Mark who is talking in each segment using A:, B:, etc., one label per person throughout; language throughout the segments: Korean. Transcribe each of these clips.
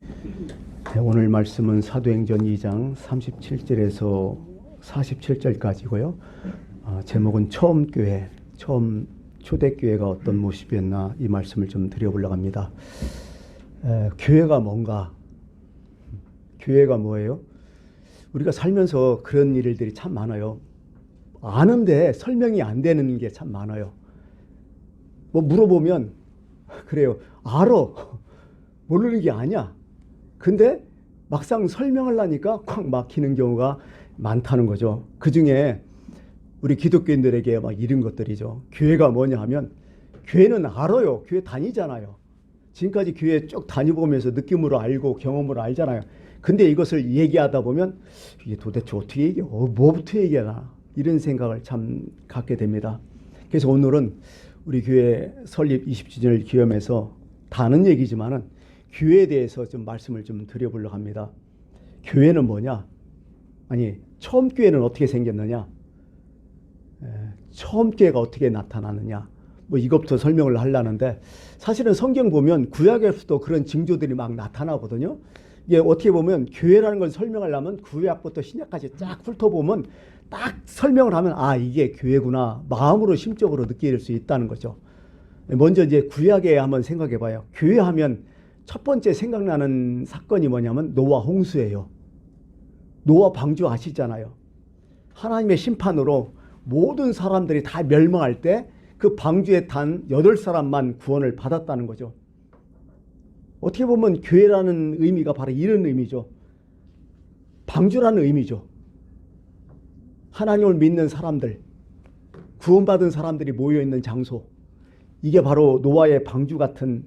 A: 네, 오늘 말씀은 사도행전 2장 37절에서 47절까지고요. 제목은 처음 교회, 처음 초대교회가 어떤 모습이었나 이 말씀을 좀 드려보려고 합니다. 교회가 뭔가? 교회가 뭐예요? 우리가 살면서 그런 일들이 참 많아요. 아는데 설명이 안 되는 게 참 많아요. 뭐 물어보면 그래요. 알아. 모르는 게 아니야. 근데 막상 설명을 하니까 콱 막히는 경우가 많다는 거죠. 그 중에 우리 기독교인들에게 막 이런 것들이죠. 교회가 뭐냐 하면 교회는 알아요. 교회 다니잖아요. 지금까지 교회 쭉 다녀보면서 느낌으로 알고 경험으로 알잖아요. 근데 이것을 얘기하다 보면 이게 도대체 어떻게 얘기해? 뭐부터 얘기하나? 이런 생각을 참 갖게 됩니다. 그래서 오늘은 우리 교회 설립 20주년을 기념해서 다 아는 얘기지만은 교회에 대해서 좀 말씀을 좀 드려보려고 합니다. 교회는 뭐냐? 아니, 처음 교회는 어떻게 생겼느냐? 처음 교회가 어떻게 나타나느냐? 뭐 이것부터 설명을 하려는데 사실은 성경 보면 구약에서도 그런 징조들이 막 나타나거든요. 이게 어떻게 보면 교회라는 걸 설명하려면 구약부터 신약까지 쫙 훑어보면 딱 설명을 하면 이게 교회구나 마음으로 심적으로 느낄 수 있다는 거죠. 먼저 이제 구약에 한번 생각해 봐요. 교회 하면 첫 번째 생각나는 사건이 뭐냐면 노아 홍수예요. 노아 방주 아시잖아요. 하나님의 심판으로 모든 사람들이 다 멸망할 때 그 방주에 탄 8사람만 구원을 받았다는 거죠. 어떻게 보면 교회라는 의미가 바로 이런 의미죠. 방주라는 의미죠. 하나님을 믿는 사람들, 구원받은 사람들이 모여있는 장소, 이게 바로 노아의 방주 같은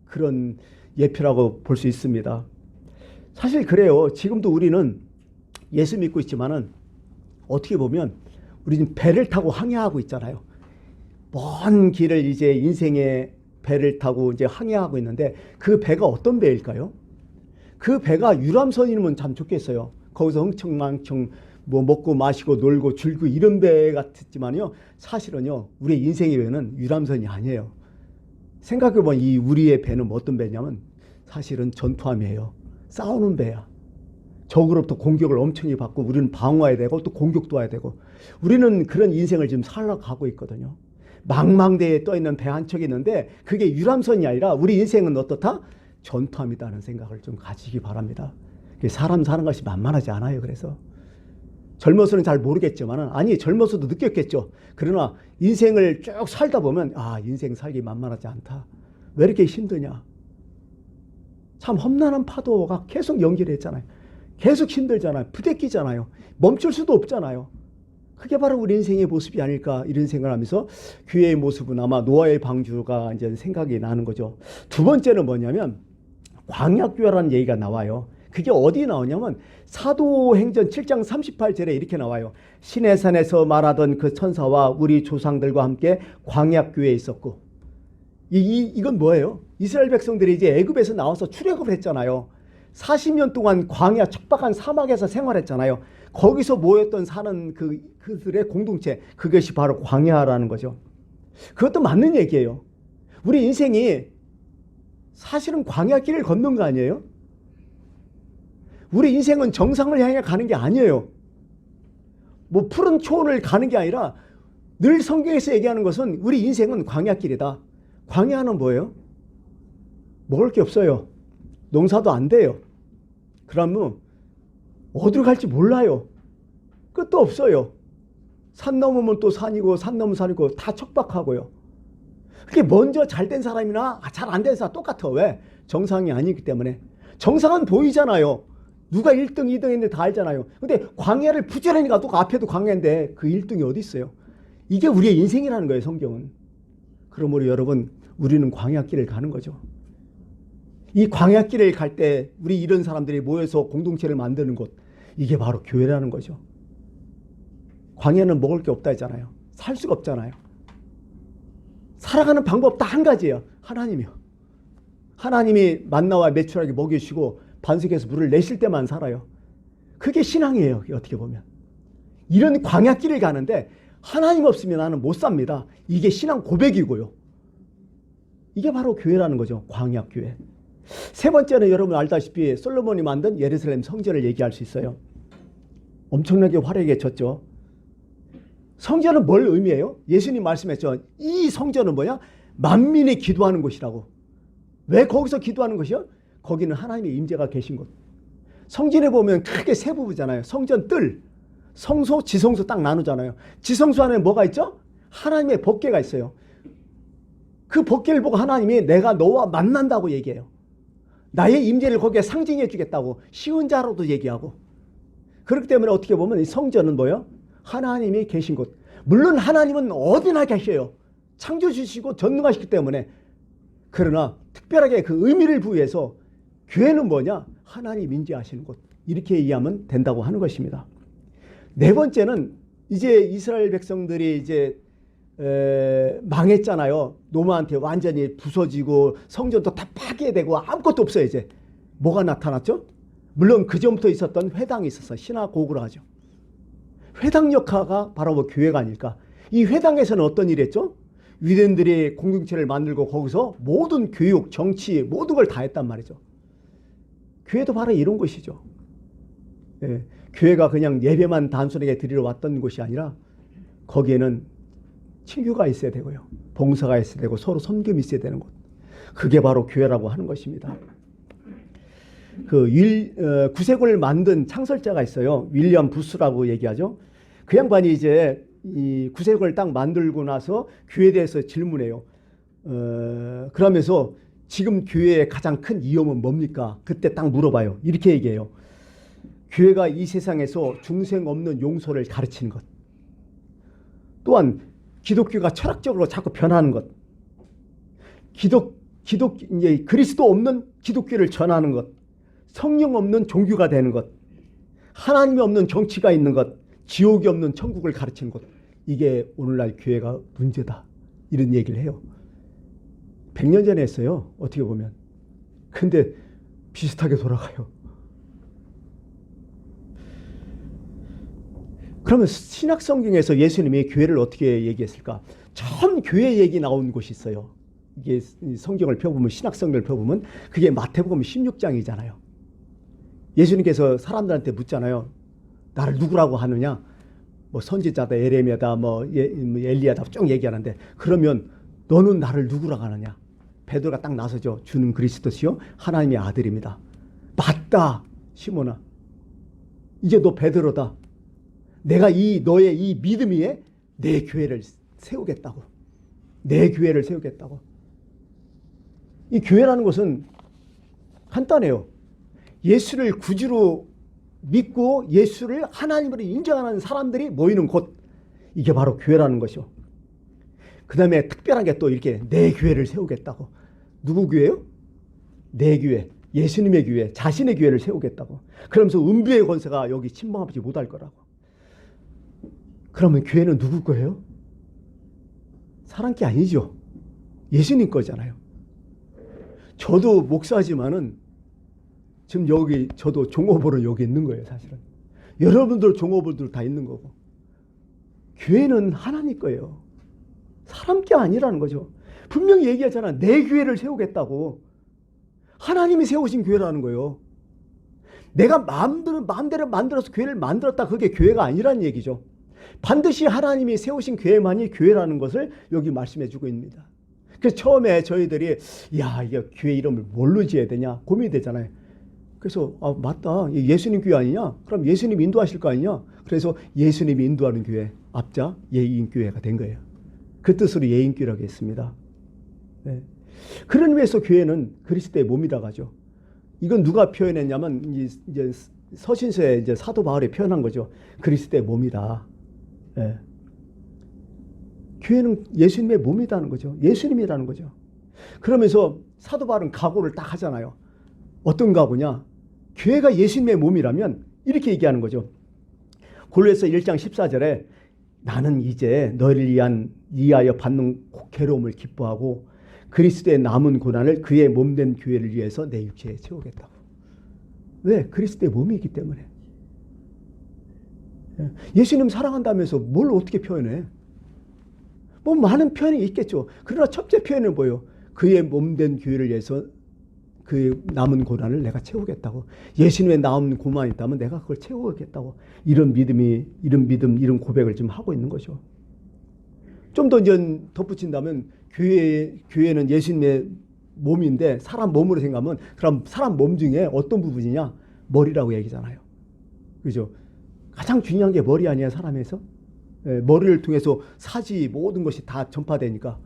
A: 그런 예표라고 볼 수 있습니다. 사실 그래요. 지금도 우리는 예수 믿고 있지만은 어떻게 보면 우리는 배를 타고 항해하고 있잖아요. 먼 길을 이제 인생의 배를 타고 이제 항해하고 있는데 그 배가 어떤 배일까요? 그 배가 유람선이면 참 좋겠어요. 거기서 흥청망청 뭐 먹고 마시고 놀고 즐기고 이런 배 같지만요. 사실은요. 우리의 인생의 배는 유람선이 아니에요. 생각해보면 이 우리의 배는 어떤 배냐면 사실은 전투함이에요. 싸우는 배야. 적으로부터 공격을 엄청나게 받고 우리는 방어해야 되고 또 공격도 해야 되고 우리는 그런 인생을 지금 살아가고 있거든요. 망망대해에 떠있는 배 한 척이 있는데 그게 유람선이 아니라 우리 인생은 어떻다? 전투함이다는 생각을 좀 가지기 바랍니다. 사람 사는 것이 만만하지 않아요. 그래서 젊어서는 잘 모르겠지만 아니 젊어서도 느꼈겠죠. 그러나 인생을 쭉 살다 보면 인생 살기 만만하지 않다. 왜 이렇게 힘드냐. 참 험난한 파도가 계속 연결했잖아요. 계속 힘들잖아요. 부대끼잖아요. 멈출 수도 없잖아요. 그게 바로 우리 인생의 모습이 아닐까 이런 생각을 하면서 교회의 모습은 아마 노아의 방주가 이제 생각이 나는 거죠. 두 번째는 뭐냐면 광야교회라는 얘기가 나와요. 그게 어디 나오냐면 사도행전 7장 38절에 이렇게 나와요. 시내산에서 말하던 그 천사와 우리 조상들과 함께 광야교회에 있었고 이건 뭐예요? 이스라엘 백성들이 이제 애굽에서 나와서 출애굽을 했잖아요. 40년 동안 광야 척박한 사막에서 생활했잖아요. 거기서 모였던 사는 그들의 공동체, 그것이 바로 광야라는 거죠. 그것도 맞는 얘기예요. 우리 인생이 사실은 광야길을 걷는 거 아니에요? 우리 인생은 정상을 향해 가는 게 아니에요. 뭐 푸른 초원을 가는 게 아니라 늘 성경에서 얘기하는 것은 우리 인생은 광야길이다. 광야는 뭐예요? 먹을 게 없어요. 농사도 안 돼요. 그러면 어디로 갈지 몰라요. 끝도 없어요. 산 넘으면 또 산이고 산 넘으면 산이고 다 척박하고요. 그게 먼저 잘된 사람이나 잘 안 된 사람 똑같아. 왜? 정상이 아니기 때문에. 정상은 보이잖아요. 누가 1등, 2등 했는데 다 알잖아요. 근데 광야를 부지런히 가도 앞에도 광야인데 그 1등이 어디 있어요? 이게 우리의 인생이라는 거예요, 성경은. 그러므로 여러분, 우리는 광야길을 가는 거죠. 이 광야길을 갈 때 우리 이런 사람들이 모여서 공동체를 만드는 곳, 이게 바로 교회라는 거죠. 광야는 먹을 게 없다 했잖아요. 살 수가 없잖아요. 살아가는 방법 딱 한 가지예요. 하나님이요. 하나님이 만나와 메추라기 먹이시고 반석에서 물을 내실 때만 살아요. 그게 신앙이에요. 어떻게 보면. 이런 광야길을 가는데 하나님 없으면 나는 못 삽니다. 이게 신앙 고백이고요. 이게 바로 교회라는 거죠. 광야교회. 세 번째는 여러분 알다시피 솔로몬이 만든 예루살렘 성전을 얘기할 수 있어요. 엄청나게 화려하게 졌죠. 성전은 뭘 의미해요? 예수님 말씀했죠. 이 성전은 뭐야? 만민이 기도하는 곳이라고. 왜 거기서 기도하는 것이요? 거기는 하나님의 임재가 계신 곳. 성전에 보면 크게 세 부부잖아요. 성전 뜰, 성소, 지성소 딱 나누잖아요. 지성소 안에 뭐가 있죠? 하나님의 법궤가 있어요. 그 법궤를 보고 하나님이 내가 너와 만난다고 얘기해요. 나의 임재를 거기에 상징해 주겠다고 쉬운 자로도 얘기하고. 그렇기 때문에 어떻게 보면 이 성전은 뭐예요? 하나님이 계신 곳. 물론 하나님은 어디나 계셔요. 창조주시고 전능하시기 때문에. 그러나 특별하게 그 의미를 부여해서 교회는 뭐냐? 하나님 임재하시는 곳. 이렇게 이해하면 된다고 하는 것입니다. 네 번째는 이제 이스라엘 백성들이 이제 망했잖아요. 로마한테 완전히 부서지고 성전도 다 파괴되고 아무것도 없어요. 이제 뭐가 나타났죠? 물론 그 전부터 있었던 회당이 있었어요. 시나고그라 하죠. 회당 역할가 바로 뭐 교회가 아닐까. 이 회당에서는 어떤 일을 했죠? 유대인들이 공동체를 만들고 거기서 모든 교육, 정치 모든 걸 다 했단 말이죠. 교회도 바로 이런 것이죠. 예, 교회가 그냥 예배만 단순하게 드리러 왔던 곳이 아니라 거기에는 친교가 있어야 되고요. 봉사가 있어야 되고 서로 섬김이 있어야 되는 곳. 그게 바로 교회라고 하는 것입니다. 구세군을 만든 창설자가 있어요. 윌리엄 부스라고 얘기하죠. 그 양반이 이제 이 구세군을 딱 만들고 나서 교회에 대해서 질문해요. 그러면서 지금 교회의 가장 큰 위험은 뭡니까? 그때 딱 물어봐요. 이렇게 얘기해요. 교회가 이 세상에서 중생 없는 용서를 가르치는 것. 또한 기독교가 철학적으로 자꾸 변하는 것. 이제 그리스도 없는 기독교를 전하는 것. 성령 없는 종교가 되는 것. 하나님이 없는 정치가 있는 것. 지옥이 없는 천국을 가르치는 것. 이게 오늘날 교회가 문제다. 이런 얘기를 해요. 100년 전에 했어요. 어떻게 보면. 근데 비슷하게 돌아가요. 그러면 신약성경에서 예수님이 교회를 어떻게 얘기했을까? 처음 교회 얘기 나온 곳이 있어요. 이게 성경을 펴보면, 신약성경을 펴보면 그게 마태복음 16장이잖아요. 예수님께서 사람들한테 묻잖아요. 나를 누구라고 하느냐? 뭐 선지자다, 에레미야다, 뭐 엘리야다 쭉 얘기하는데, 그러면 너는 나를 누구라고 하느냐? 베드로가 딱 나서죠. 주는 그리스도시요 하나님의 아들입니다. 맞다, 시몬아. 이제 너 베드로다. 내가 너의 이 믿음 위에 내 교회를 세우겠다고. 내 교회를 세우겠다고. 이 교회라는 것은 간단해요. 예수를 구주로 믿고 예수를 하나님으로 인정하는 사람들이 모이는 곳. 이게 바로 교회라는 것이요. 그 다음에 특별한 게 또 이렇게 내 교회를 세우겠다고. 누구 교회요? 내 교회. 예수님의 교회. 자신의 교회를 세우겠다고. 그러면서 음부의 권세가 여기 침범하지 못할 거라고. 그러면 교회는 누구 거예요? 사람 게 아니죠. 예수님 거잖아요. 저도 목사지만은 지금 여기 저도 종업원은 여기 있는 거예요. 사실은. 여러분들 종업원들 다 있는 거고. 교회는 하나님 거예요. 사람 게 아니라는 거죠. 분명히 얘기하잖아. 내 교회를 세우겠다고. 하나님이 세우신 교회라는 거예요. 내가 마음대로 만들어서 교회를 만들었다. 그게 교회가 아니라는 얘기죠. 반드시 하나님이 세우신 교회만이 교회라는 것을 여기 말씀해 주고 있습니다. 그래서 처음에 저희들이 이게 교회 이름을 뭘로 지어야 되냐 고민이 되잖아요. 그래서 맞다. 예수님 교회 아니냐? 그럼 예수님 인도하실 거 아니냐? 그래서 예수님이 인도하는 교회, 앞자 예인교회가 된 거예요. 그 뜻으로 예인교회라고 했습니다. 네. 그런 의미에서 교회는 그리스도의 몸이라고 하죠. 이건 누가 표현했냐면 이제 서신서에 이제 사도 바울이 표현한 거죠. 그리스도의 몸이다. 네. 교회는 예수님의 몸이라는 거죠. 예수님이라는 거죠. 그러면서 사도 바울은 각오를 딱 하잖아요. 어떤 각오냐? 교회가 예수님의 몸이라면 이렇게 얘기하는 거죠. 골로새서 1장 14절에 나는 이제 너희를 위하여 받는 괴로움을 기뻐하고 그리스도의 남은 고난을 그의 몸된 교회를 위해서 내 육체에 채우겠다고. 왜? 그리스도의 몸이기 때문에. 예수님 사랑한다면서 뭘 어떻게 표현해? 뭐 많은 표현이 있겠죠. 그러나 첫째 표현은 뭐예요? 그의 몸된 교회를 위해서 그 남은 고난을 내가 채우겠다고. 예수님의 남은 고난이 있다면 내가 그걸 채우겠다고. 이런 믿음, 이런 고백을 지금 하고 있는 거죠. 좀 더 이제 덧붙인다면 교회는 예수님의 몸인데 사람 몸으로 생각하면 그럼 사람 몸 중에 어떤 부분이냐? 머리라고 얘기잖아요. 그죠? 가장 중요한 게 머리 아니야, 사람에서? 머리를 통해서 사지 모든 것이 다 전파되니까.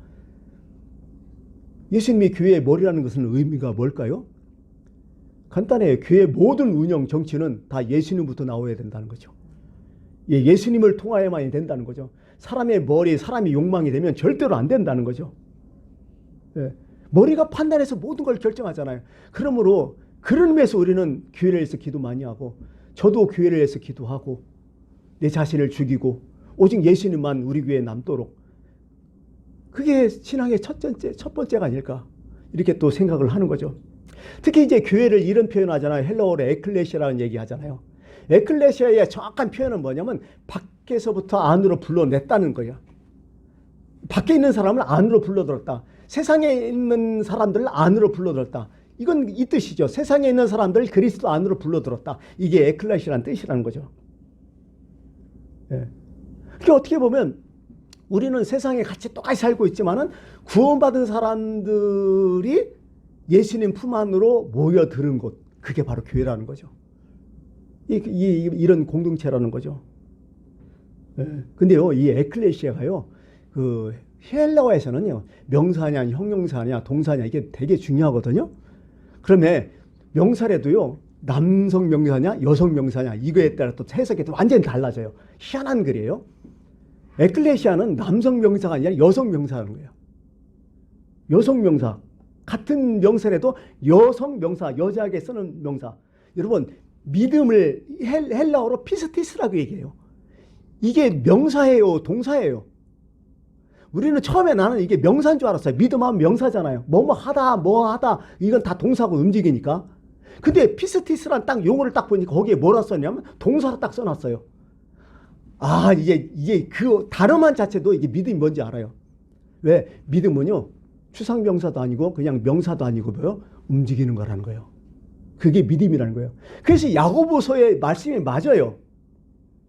A: 예수님이 교회의 머리라는 것은 의미가 뭘까요? 간단해요. 교회의 모든 운영, 정치는 다 예수님부터 나와야 된다는 거죠. 예수님을 통하여만이 된다는 거죠. 사람의 머리, 사람의 욕망이 되면 절대로 안 된다는 거죠. 머리가 판단해서 모든 걸 결정하잖아요. 그러므로 그런 의미에서 우리는 교회를 위해서 기도 많이 하고, 저도 교회를 위해서 기도하고, 내 자신을 죽이고 오직 예수님만 우리 교회에 남도록, 그게 신앙의 첫 번째가 아닐까 이렇게 또 생각을 하는 거죠. 특히 이제 교회를 이런 표현하잖아요. 헬라어로 에클레시아라는 얘기 하잖아요. 에클레시아의 정확한 표현은 뭐냐면 밖에서부터 안으로 불러냈다는 거예요. 밖에 있는 사람을 안으로 불러들었다. 세상에 있는 사람들을 안으로 불러들었다. 이건 이 뜻이죠. 세상에 있는 사람들을 그리스도 안으로 불러들었다. 이게 에클레시아라는 뜻이라는 거죠. 그러니까 어떻게 보면 우리는 세상에 같이 똑같이 살고 있지만은 구원받은 사람들이 예수님 품 안으로 모여드는 곳, 그게 바로 교회라는 거죠. 이런 공동체라는 거죠. 근데요, 이 에클레시아가요, 그 헬라어에서는요, 명사냐, 형용사냐, 동사냐, 이게 되게 중요하거든요. 그러면 명사래도요, 남성 명사냐, 여성 명사냐, 이거에 따라 또 해석이 완전히 달라져요. 희한한 글이에요. 에클레시아는 남성 명사가 아니라 여성 명사라는 거예요. 여성 명사. 같은 명사라도 여성 명사, 여자에게 쓰는 명사. 여러분, 믿음을 헬라어로 피스티스라고 얘기해요. 이게 명사예요, 동사예요. 우리는 처음에 나는 이게 명사인 줄 알았어요. 믿음하면 명사잖아요. 뭐뭐 하다, 뭐 하다, 이건 다 동사고 움직이니까. 근데 피스티스란 딱 용어를 딱 보니까 거기에 뭐라 썼냐면 동사로 딱 써놨어요. 아, 이게 그 단어만 자체도 이게 믿음이 뭔지 알아요. 왜? 믿음은요, 추상명사도 아니고 그냥 명사도 아니고 뭐요? 움직이는 거라는 거예요. 그게 믿음이라는 거예요. 그래서 야고보서의 말씀이 맞아요.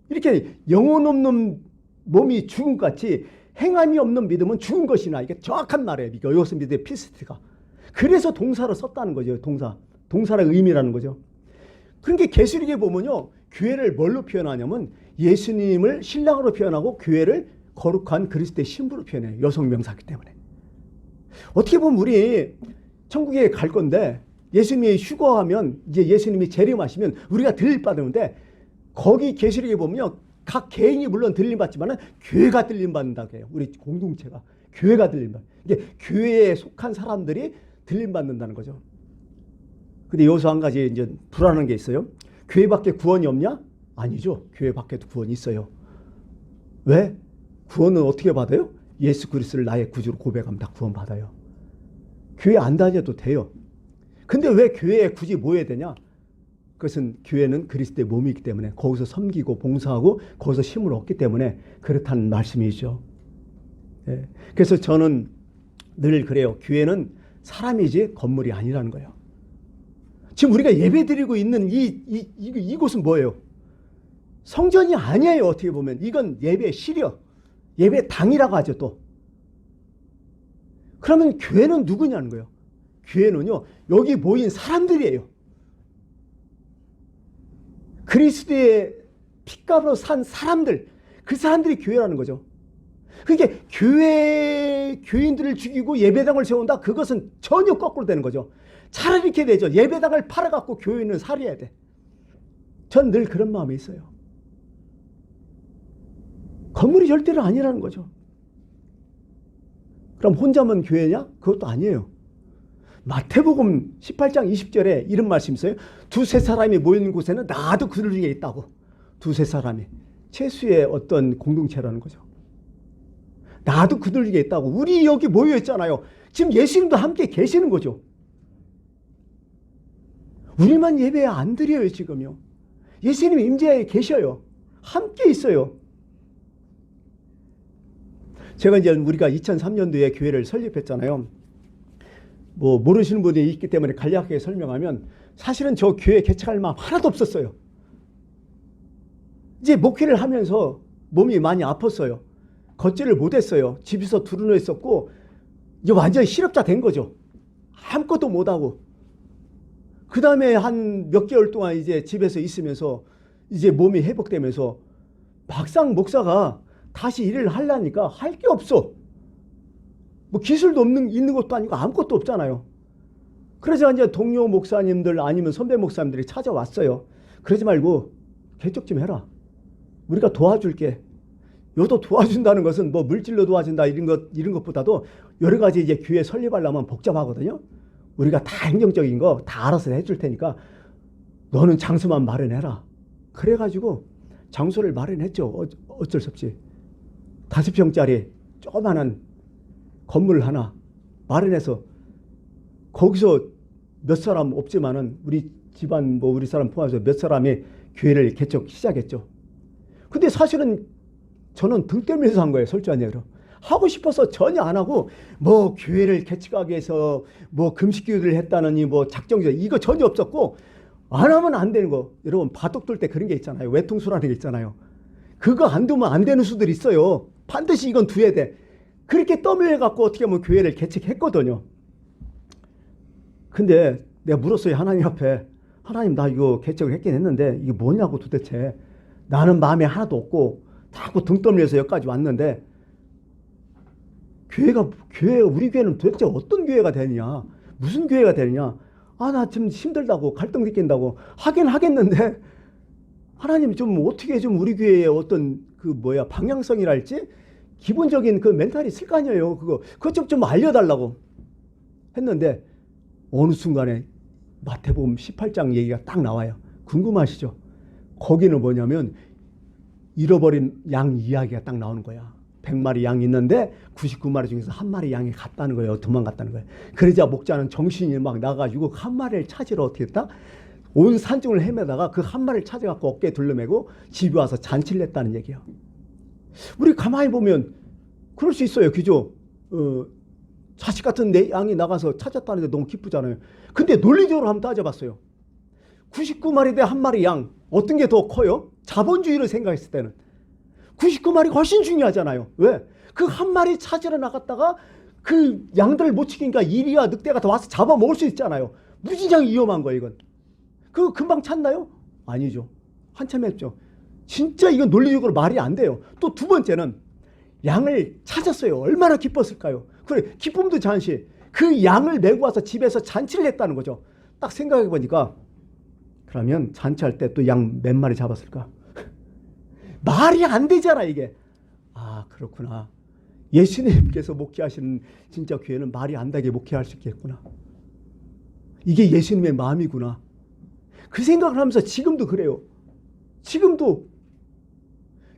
A: 이렇게 영혼 없는 몸이 죽은 것 같이 행함이 없는 믿음은 죽은 것이나, 이게 정확한 말이에요. 여기서 믿음의 피스티가. 그래서 동사로 썼다는 거죠. 동사의 의미라는 거죠. 그러니까 계시록에 보면요, 교회를 뭘로 표현하냐면 예수님을 신랑으로 표현하고 교회를 거룩한 그리스도의 신부로 표현해요. 여성 명사기 때문에. 어떻게 보면 우리 천국에 갈 건데 예수님이 휴거하면, 이제 예수님이 재림하시면 우리가 들림 받는데, 거기 계시록에 보면요, 각 개인이 물론 들림 받지만은 교회가 들림 받는다고 해요. 우리 공동체가 교회가 들림 받. 이게 교회에 속한 사람들이 들림 받는다는 거죠. 근데 여기서 한 가지 이제 불안한 게 있어요. 교회밖에 구원이 없냐? 아니죠. 교회 밖에도 구원이 있어요. 왜? 구원은 어떻게 받아요? 예수 그리스도를 나의 구주로 고백하면 다 구원 받아요. 교회 안 다녀도 돼요. 근데 왜 교회에 굳이 모여야 되냐? 그것은 교회는 그리스도의 몸이기 때문에 거기서 섬기고 봉사하고 거기서 힘을 얻기 때문에 그렇다는 말씀이죠. 그래서 저는 늘 그래요. 교회는 사람이지 건물이 아니라는 거예요. 지금 우리가 예배드리고 있는 이곳은 뭐예요? 성전이 아니에요. 어떻게 보면 이건 예배 실이요. 예배 당이라고 하죠. 또 그러면 교회는 누구냐는 거예요. 교회는요, 여기 모인 사람들이에요. 그리스도의 핏값으로 산 사람들, 그 사람들이 교회라는 거죠. 그러니까 교인들을 죽이고 예배당을 세운다? 그것은 전혀 거꾸로 되는 거죠. 차라리 이렇게 되죠. 예배당을 팔아갖고 교인을 살려야 돼. 전 늘 그런 마음이 있어요. 건물이 절대로 아니라는 거죠. 그럼 혼자만 교회냐? 그것도 아니에요. 마태복음 18장 20절에 이런 말씀이 있어요. 두세 사람이 모이는 곳에는 나도 그들 중에 있다고. 두세 사람이. 최수의 어떤 공동체라는 거죠. 나도 그들 중에 있다고. 우리 여기 모여 있잖아요. 지금 예수님도 함께 계시는 거죠. 우리만 예배 안 드려요, 지금요. 예수님 임재에 계셔요. 함께 있어요. 제가 이제 우리가 2003년도에 교회를 설립했잖아요. 뭐 모르시는 분이 있기 때문에 간략하게 설명하면 사실은 저 교회 개척할 마음 하나도 없었어요. 이제 목회를 하면서 몸이 많이 아팠어요. 걷지를 못했어요. 집에서 두루누워 있었고 이제 완전히 실업자 된 거죠. 아무것도 못하고. 그 다음에 한 몇 개월 동안 이제 집에서 있으면서 이제 몸이 회복되면서 막상 목사가 다시 일을 하려니까 할 게 없어. 뭐 기술도 있는 것도 아니고 아무것도 없잖아요. 그래서 이제 동료 목사님들 아니면 선배 목사님들이 찾아왔어요. 그러지 말고 개척 좀 해라. 우리가 도와줄게. 요도 도와준다는 것은 뭐 물질로 도와준다 이런 것보다도 여러 가지 이제 교회 설립하려면 복잡하거든요. 우리가 다 행정적인 거 다 알아서 해줄 테니까 너는 장소만 마련해라. 그래가지고 장소를 마련했죠. 어쩔 수 없이. 5평짜리 조그마한 건물 하나 마련해서 거기서 몇 사람 없지만은 우리 집안 뭐 우리 사람 포함해서 몇 사람이 교회를 개척 시작했죠. 근데 사실은 저는 등 떨면서 한 거예요. 솔직한 얘기로. 하고 싶어서 전혀 안 하고 뭐 교회를 개척하기 위해서 뭐 금식기도를 했다느니 뭐 작정자 이거 전혀 없었고 안 하면 안 되는 거. 여러분 바둑 둘 때 그런 게 있잖아요. 외통수라는 게 있잖아요. 그거 안 두면 안 되는 수들이 있어요. 반드시 이건 두야 돼. 그렇게 떠밀려 갖고 어떻게 보면 교회를 개척했거든요. 근데 내가 물었어요. 하나님 앞에. 하나님 나 이거 개척을 했긴 했는데 이게 뭐냐고 도대체. 나는 마음에 하나도 없고 자꾸 등 떠밀려서 여기까지 왔는데 우리 교회는 도대체 어떤 교회가 되느냐. 무슨 교회가 되느냐. 아, 나 좀 힘들다고 갈등 느낀다고 하긴 하겠는데 하나님 좀 어떻게 좀 우리 교회의 어떤 방향성이랄지 기본적인 그 멘탈이 있을 거 아니에요. 그거 좀 알려달라고 했는데 어느 순간에 마태복음 18장 얘기가 딱 나와요. 궁금하시죠? 거기는 뭐냐면 잃어버린 양 이야기가 딱 나오는 거야. 100마리 양이 있는데 99마리 중에서 한 마리 양이 갔다는 거예요. 도망갔다는 거예요. 그러자 목자는 정신이 막 나가지고 한 마리를 찾으러 어떻게 했다? 온 산중을 헤매다가 그 한 마리를 찾아갖고 어깨에 둘러매고 집에 와서 잔치를 했다는 얘기예요. 우리 가만히 보면 그럴 수 있어요. 그죠? 자식 같은 내 양이 나가서 찾았다는데 너무 기쁘잖아요. 근데 논리적으로 한번 따져봤어요. 99마리 대 한 마리 양 어떤 게 더 커요? 자본주의를 생각했을 때는 99마리가 훨씬 중요하잖아요. 왜? 그 한 마리 찾으러 나갔다가 그 양들을 못 지키니까 이리와 늑대가 더 와서 잡아먹을 수 있잖아요. 무지장 위험한 거예요, 이건. 그거 금방 찾나요? 아니죠. 한참 했죠. 진짜 이건 논리적으로 말이 안 돼요. 또 두 번째는 양을 찾았어요. 얼마나 기뻤을까요? 그래, 기쁨도 잔시. 그 양을 메고 와서 집에서 잔치를 했다는 거죠. 딱 생각해 보니까 그러면 잔치할 때 또 양 몇 마리 잡았을까? 말이 안 되잖아, 이게. 아, 그렇구나. 예수님께서 목회하시는 진짜 교회는 말이 안 되게 목회할 수 있겠구나. 이게 예수님의 마음이구나. 그 생각을 하면서 지금도 그래요. 지금도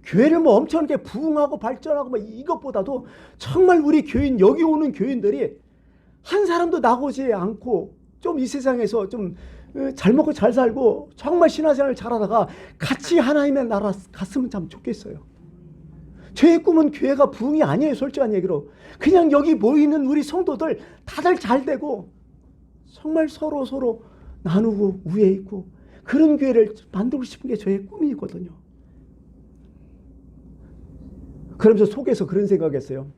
A: 교회를 뭐 엄청나게 부흥하고 발전하고 뭐 이것보다도 정말 우리 교인, 여기 오는 교인들이 한 사람도 나고지 않고 좀 이 세상에서 좀 잘 먹고 잘 살고 정말 신앙생활을 잘하다가 같이 하나님의 나라 갔으면 참 좋겠어요. 저의 꿈은 교회가 부흥이 아니에요. 솔직한 얘기로. 그냥 여기 모이는 우리 성도들 다들 잘 되고 정말 서로 나누고 우애 있고 그런 교회를 만들고 싶은 게 저의 꿈이거든요. 그러면서 속에서 그런 생각했어요.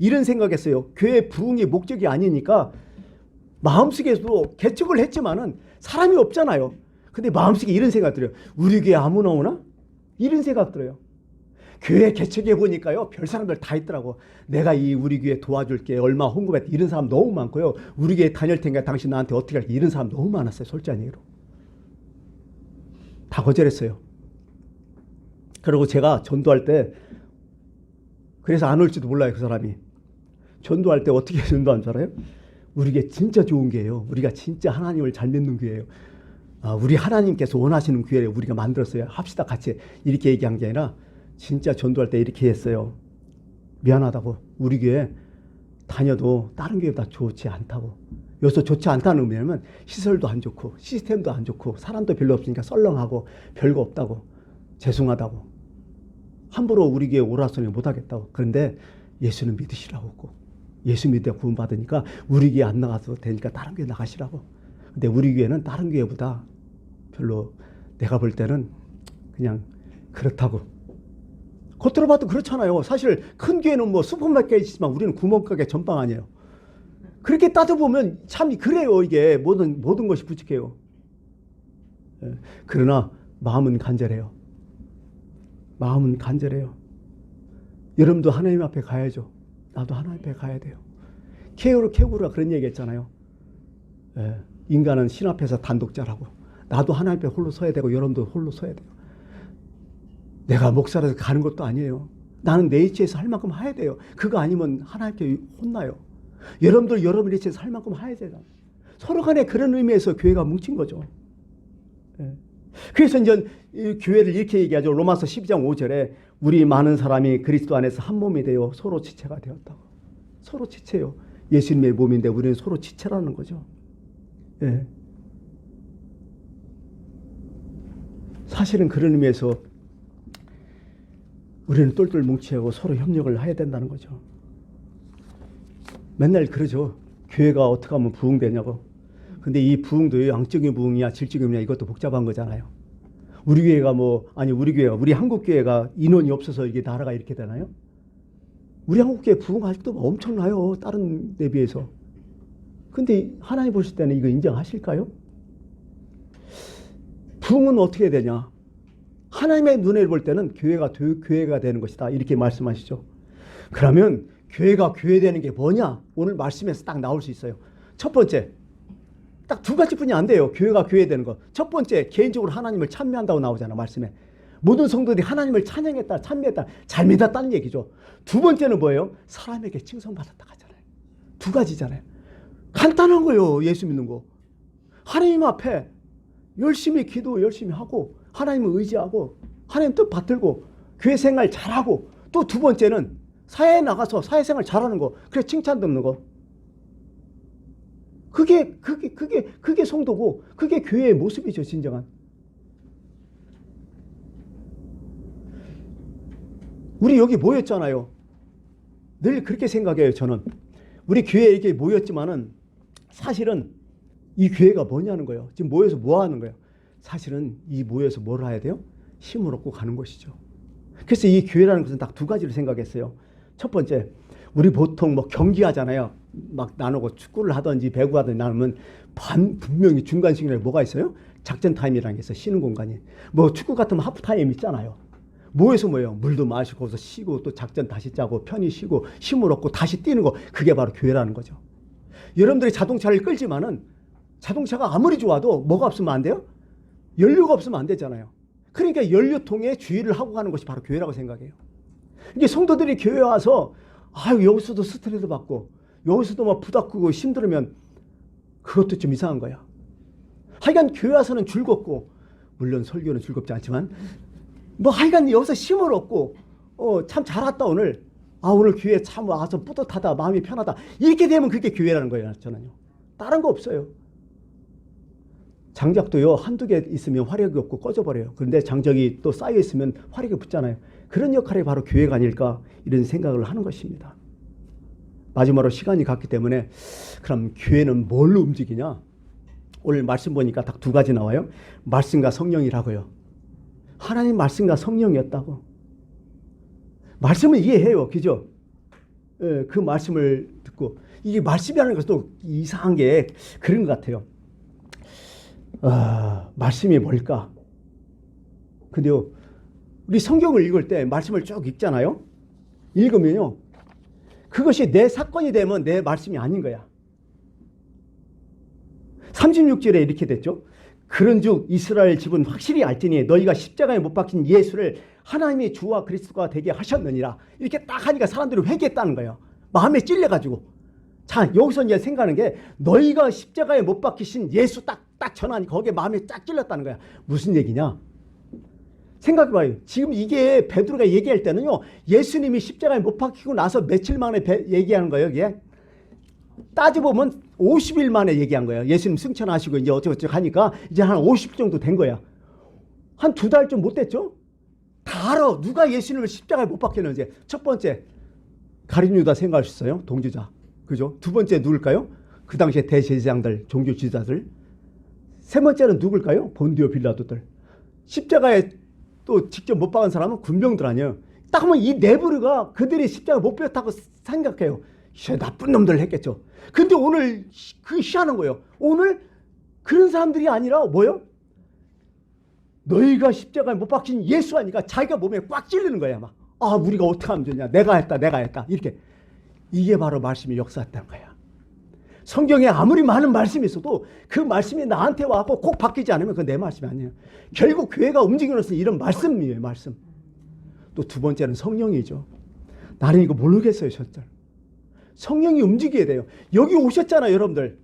A: 이런 생각했어요. 교회 부흥이 목적이 아니니까 마음속에도 개척을 했지만은 사람이 없잖아요. 근데 마음속에 이런 생각 들어요. 우리 교회 아무나 오나? 이런 생각 들어요. 교회 개척해 보니까요. 별 사람들 다 있더라고. 내가 이 우리 교회 도와줄게. 얼마 헌금했다. 이런 사람 너무 많고요. 우리 교회 다닐 테니까 당신 나한테 어떻게 할게. 이런 사람 너무 많았어요. 솔직한 얘기로. 다 거절했어요. 그리고 제가 전도할 때 그래서 안 올지도 몰라요. 그 사람이. 전도할 때 어떻게 전도한 줄 알아요? 우리 교회 진짜 좋은 교회예요. 우리가 진짜 하나님을 잘 믿는 교회예요. 우리 하나님께서 원하시는 교회를 우리가 만들었어요. 합시다 같이. 이렇게 얘기한 게 아니라 진짜 전도할 때 이렇게 했어요. 미안하다고. 우리 교회 다녀도 다른 교회보다 좋지 않다고. 여기서 좋지 않다는 의미는 시설도 안 좋고 시스템도 안 좋고 사람도 별로 없으니까 썰렁하고 별거 없다고. 죄송하다고. 함부로 우리 교회 오라서는 못하겠다고. 그런데 예수는 믿으시라고 했고 예수 믿어 구원받으니까 우리 교회 안 나가도 되니까 다른 교회 나가시라고. 근데 우리 교회는 다른 교회보다 별로 내가 볼 때는 그냥 그렇다고. 겉으로 봐도 그렇잖아요. 사실 큰 교회는 뭐 슈퍼마켓이지만 우리는 구멍가게 전방 아니에요. 그렇게 따져보면 참 그래요. 이게 모든 것이 부족해요. 그러나 마음은 간절해요. 마음은 간절해요. 여러분도 하나님 앞에 가야죠. 나도 하나님 앞에 가야 돼요. 케구르가 그런 얘기 했잖아요. 인간은 신 앞에서 단독자라고. 나도 하나님 앞에 홀로 서야 되고 여러분도 홀로 서야 돼요. 내가 목사라서 가는 것도 아니에요. 나는 내 위치에서 할 만큼 해야 돼요. 그거 아니면 하나님께 혼나요. 여러분들 여러분 위치에서 할 만큼 해야 돼요. 서로 간에 그런 의미에서 교회가 뭉친 거죠. 그래서 이제 교회를 이렇게 얘기하죠. 로마서 12장 5절에 우리 많은 사람이 그리스도 안에서 한 몸이 되어 서로 지체가 되었다고. 서로 지체요. 예수님의 몸인데 우리는 서로 지체라는 거죠. 사실은 그런 의미에서 우리는 똘똘 뭉치고 서로 협력을 해야 된다는 거죠. 맨날 그러죠. 교회가 어떻게 하면 부흥되냐고. 근데 이 부흥도 양적인 부흥이야 질적인 부흥이야 이것도 복잡한 거잖아요. 우리 교회가 우리 한국 교회가 인원이 없어서 이게 나라가 이렇게 되나요? 우리 한국 교회 부흥 아직도 엄청나요. 다른 데 비해서. 근데 하나님 보실 때는 이거 인정하실까요? 부흥은 어떻게 되냐? 하나님의 눈에 볼 때는 교회가 되는 것이다. 이렇게 말씀하시죠. 그러면 교회가 교회되는 게 뭐냐? 오늘 말씀에서 딱 나올 수 있어요. 첫 번째, 딱 두 가지뿐이 안 돼요. 교회가 교회되는 거. 첫 번째, 개인적으로 하나님을 찬미한다고 나오잖아, 말씀에. 모든 성도들이 하나님을 찬양했다, 찬미했다, 잘 믿었다는 얘기죠. 두 번째는 뭐예요? 사람에게 칭송받았다 하잖아요. 두 가지잖아요. 간단한 거예요, 예수 믿는 거. 하나님 앞에 열심히 기도 열심히 하고 하나님을 의지하고 하나님 뜻 받들고 교회 생활 잘하고 또 두 번째는 사회에 나가서 사회생활 잘하는 거. 그래 칭찬 듣는 거. 그게 성도고 그게 교회의 모습이죠. 진정한. 우리 여기 모였잖아요. 늘 그렇게 생각해요. 저는. 우리 교회에 이렇게 모였지만은 사실은 이 교회가 뭐냐는 거예요. 지금 모여서 뭐 하는 거예요? 사실은 이 모여서 뭘 해야 돼요? 힘을 얻고 가는 것이죠. 그래서 이 교회라는 것은 딱 두 가지를 생각했어요. 첫 번째, 우리 보통 뭐 경기하잖아요. 막 나누고 축구를 하든지 배구 하든지 나누면 분명히 중간 시간에 뭐가 있어요? 작전 타임이라는 게 있어요. 쉬는 공간이. 뭐 축구 같으면 하프 타임 있잖아요. 모여서 뭐예요? 물도 마시고 거기서 쉬고 또 작전 다시 짜고 편히 쉬고 힘을 얻고 다시 뛰는 거. 그게 바로 교회라는 거죠. 여러분들이 자동차를 끌지만은 자동차가 아무리 좋아도 뭐가 없으면 안 돼요? 연료가 없으면 안 되잖아요. 그러니까 연료통에 주의를 하고 가는 것이 바로 교회라고 생각해요. 이게 성도들이 교회 와서 여기서도 스트레스 받고 여기서도 막 부닥고 힘들으면 그것도 좀 이상한 거야. 하여간 교회 와서는 즐겁고 물론 설교는 즐겁지 않지만 뭐 하여간 여기서 힘을 얻고 참 잘 왔다 오늘. 오늘 교회 참 와서 뿌듯하다 마음이 편하다. 이렇게 되면 그게 교회라는 거예요. 저는요. 다른 거 없어요. 장작도요 한두 개 있으면 화력이 없고 꺼져버려요. 그런데 장작이 또 쌓여 있으면 화력이 붙잖아요. 그런 역할이 바로 교회가 아닐까 이런 생각을 하는 것입니다. 마지막으로 시간이 갔기 때문에 그럼 교회는 뭘로 움직이냐? 오늘 말씀 보니까 딱 두 가지 나와요. 말씀과 성령이라고요. 하나님 말씀과 성령이었다고. 말씀을 이해해요. 그죠? 그 말씀을 듣고 이게 말씀이라는 것도 이상한 게 그런 것 같아요. 말씀이 뭘까? 근데요, 우리 성경을 읽을 때 말씀을 쭉 읽잖아요. 읽으면요, 그것이 내 사건이 되면 내 말씀이 아닌 거야. 36절에 이렇게 됐죠. 그런즉 이스라엘 집은 확실히 알지니 너희가 십자가에 못 박힌 예수를 하나님의 주와 그리스도가 되게 하셨느니라. 이렇게 딱 하니까 사람들이 회개했다는 거예요. 마음에 찔려가지고. 자, 여기서 이제 생각하는 게 너희가 십자가에 못 박히신 예수 딱 전하니까 거기에 마음에 딱 찔렸다는 거야. 무슨 얘기냐? 생각해봐요. 지금 이게 베드로가 얘기할 때는요, 예수님이 십자가에 못 박히고 나서 며칠 만에 얘기하는 거예요. 이게 따져보면 50일 만에 얘기한 거예요. 예수님 승천하시고 이제 어쩌고저쩌고 하니까 이제 한 50일 정도 된 거야. 한 2달 좀 못 됐죠? 다 알아. 누가 예수님을 십자가에 못 박혔는지. 첫 번째, 가룟 유다 생각하셨어요? 동주자. 그죠? 두 번째 누굴까요? 그 당시에 대제사장들, 종교 지도자들. 세 번째는 누굴까요? 본디오 빌라도들. 십자가에 또 직접 못 박은 사람은 군병들 아니에요. 딱 하면 이 네부르가 그들이 십자가 못 박았다고 생각해요. 나쁜 놈들 했겠죠. 근데 오늘 그게 희한한 거예요. 오늘 그런 사람들이 아니라 뭐요? 너희가 십자가에 못 박힌 예수 하니까 자기가 몸에 꽉 찔리는 거야. 막. 아, 우리가 어떻게 하면 되냐. 내가 했다. 이렇게. 이게 바로 말씀이 역사했다는 거야. 성경에 아무리 많은 말씀이 있어도 그 말씀이 나한테 와서 꼭 바뀌지 않으면 그건 내 말씀이 아니에요. 결국 교회가 움직이는 이런 말씀이에요. 말씀. 또 두 번째는 성령이죠. 나는 이거 모르겠어요. 진짜. 성령이 움직여야 돼요. 여기 오셨잖아요. 여러분들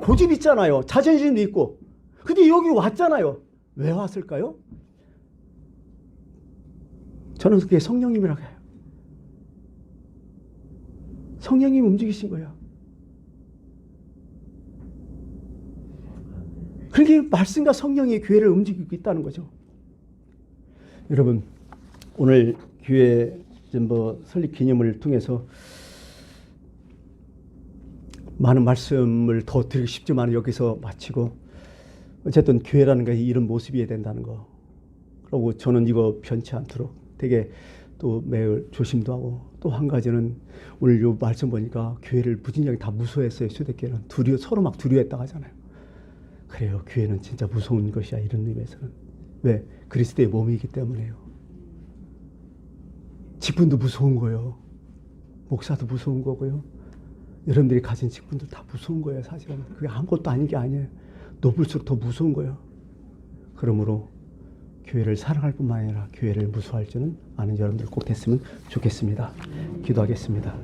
A: 고집 있잖아요. 자존심도 있고. 근데 여기 왔잖아요. 왜 왔을까요? 저는 그게 성령님이라고 해요. 성령님이 움직이신 거예요. 그렇게 말씀과 성령이 교회를 움직이고 있다는 거죠. 여러분, 오늘 교회 설립 기념을 통해서 많은 말씀을 더 드리고 싶지만 여기서 마치고, 어쨌든 교회라는 게 이런 모습이어야 된다는 거. 그리고 저는 이거 변치 않도록 되게 또 매일 조심도 하고, 또 한 가지는 오늘 요 말씀 보니까 교회를 무진장이 다 무서워했어요. 초대교회는 서로 막 두려워했다고 하잖아요. 그래요. 교회는 진짜 무서운 것이야. 이런 의미에서는. 왜? 그리스도의 몸이기 때문에요. 직분도 무서운 거예요. 목사도 무서운 거고요. 여러분들이 가진 직분도 다 무서운 거예요. 사실은. 그게 아무것도 아닌 게 아니에요. 높을수록 더 무서운 거예요. 그러므로 교회를 사랑할 뿐만 아니라 교회를 무서워할 줄은 아는 여러분들 꼭 됐으면 좋겠습니다. 기도하겠습니다.